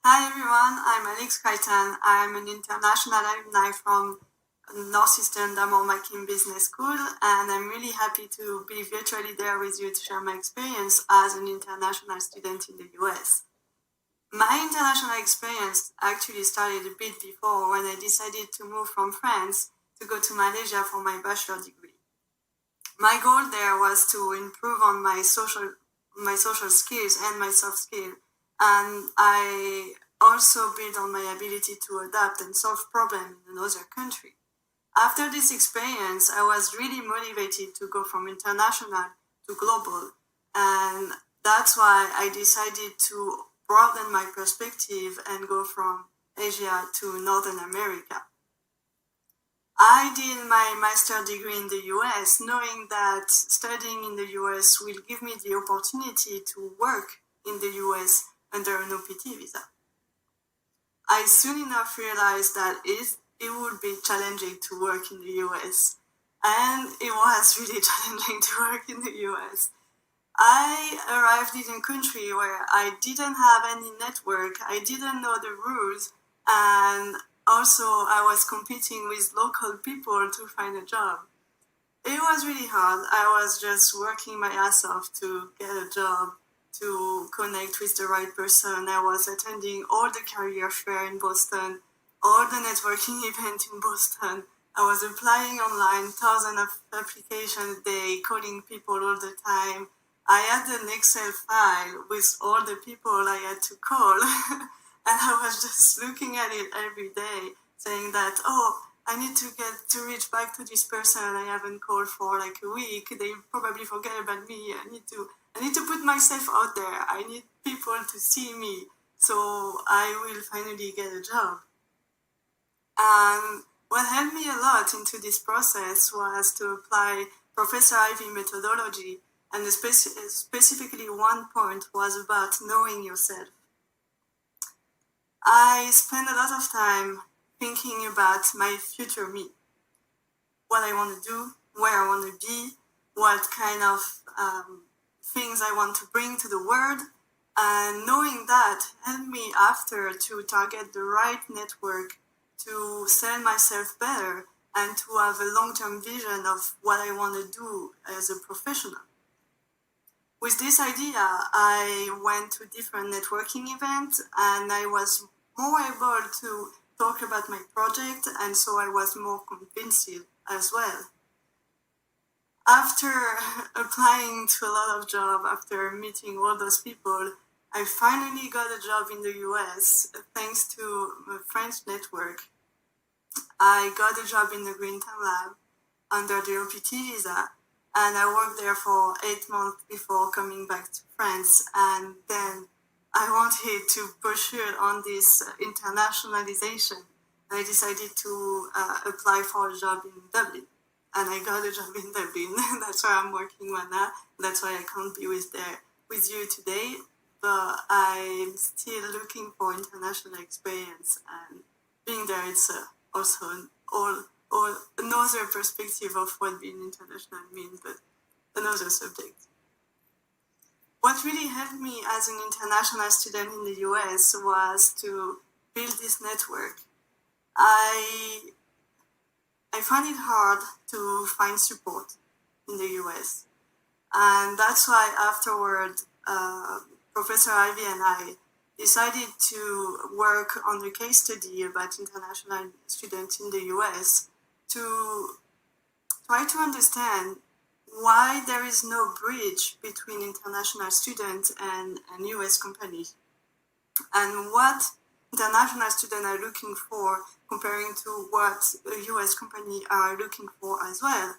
Hi everyone, I'm Alix Crichton. I'm an international alumni from Northeastern Damar-Mackin Business School, and I'm really happy to be virtually there with you to share my experience as an international student in the US. My international experience actually started a bit before when I decided to move from France to go to Malaysia for my bachelor degree. My goal there was to improve on my social skills and my soft skills, and I also build on my ability to adapt and solve problems in another country. After this experience, I was really motivated to go from international to global, and that's why I decided to broaden my perspective and go from Asia to Northern America. I did my master's degree in the US, knowing that studying in the US will give me the opportunity to work in the US under an OPT visa. I soon enough realized that it would be challenging to work in the US, and it was really challenging to work in the US. I arrived in a country where I didn't have any network, I didn't know the rules, and also I was competing with local people to find a job. It was really hard. I was just working my ass off to get a job, to connect with the right person. I was attending all the career fair in Boston, all the networking events in Boston. I was applying online, thousands of applications a day, calling people all the time. I had an Excel file with all the people I had to call, and I was just looking at it every day, saying that, I need to reach back to this person I haven't called for like a week. They probably forget about me. I need to put myself out there. I need people to see me, so I will finally get a job. And what helped me a lot into this process was to apply Professor Ivy methodology, and specifically one point was about knowing yourself. I spent a lot of time thinking about my future me, what I want to do, where I want to be, what kind of things I want to bring to the world, and knowing that helped me after to target the right network, to sell myself better, and to have a long-term vision of what I want to do as a professional. With this idea, I went to different networking events, and I was more able to talk about my project, and so I was more convinced as well. After applying to a lot of jobs, after meeting all those people, I finally got a job in the US thanks to a French network. I got a job in the Crichton lab under the OPT visa, and I worked there for 8 months before coming back to France, and then I wanted to pursue on this internationalization, and I decided to apply for a job in Dublin, and I got a job in Dublin. That's where I'm working right now. That's why I can't be with you today, but I'm still looking for international experience, and being there, it's also another perspective of what being international means, but another subject. What really helped me as an international student in the US was to build this network. I found it hard to find support in the US, and that's why afterward, Professor Ivy and I decided to work on a case study about international students in the US to try to understand why there is no bridge between international students and US companies, and what international students are looking for comparing to what US companies are looking for as well.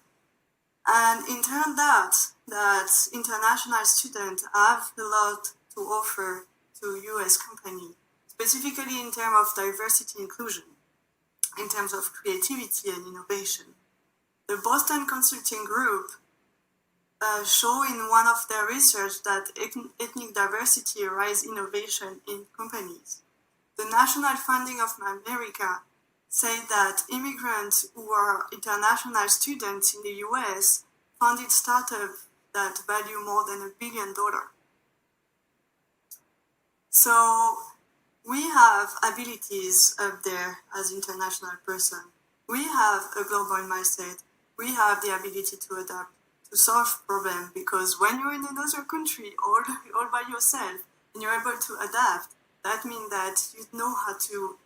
And it turned out that international students have a lot to offer to US companies, specifically in terms of diversity inclusion, in terms of creativity and innovation. The Boston Consulting Group show in one of their research that ethnic diversity rise innovation in companies. The National Funding of America say that immigrants who are international students in the US founded startups that value more than $1 billion. So we have abilities up there as international person. We have a global mindset. We have the ability to adapt, to solve problems, because when you're in another country all by yourself and you're able to adapt, that means that you know how to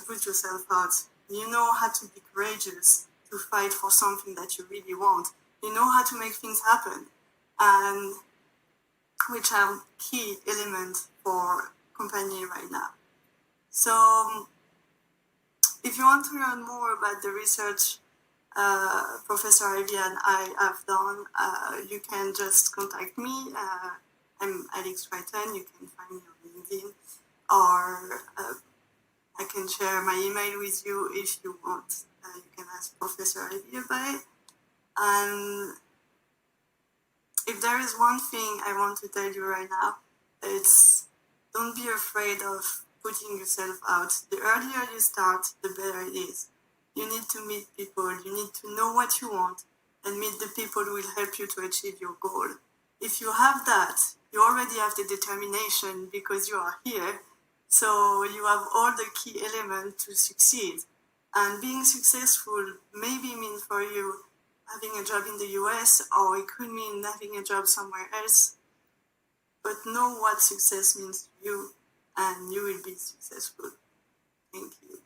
put yourself out. You know how to be courageous, to fight for something that you really want. You know how to make things happen, and which are key elements for company right now. So if you want to learn more about the research Professor Ivy and I have done, you can just contact me. I'm Alix Crichton. You can find me on LinkedIn, or I can share my email with you if you want. You can ask Professor Ivy about it. And if there is one thing I want to tell you right now, it's don't be afraid of putting yourself out. The earlier you start, the better it is. You need to meet people, you need to know what you want, and meet the people who will help you to achieve your goal. If you have that, you already have the determination because you are here, so you have all the key elements to succeed. And being successful maybe means for you having a job in the US, or it could mean having a job somewhere else. But know what success means to you, and you will be successful. Thank you.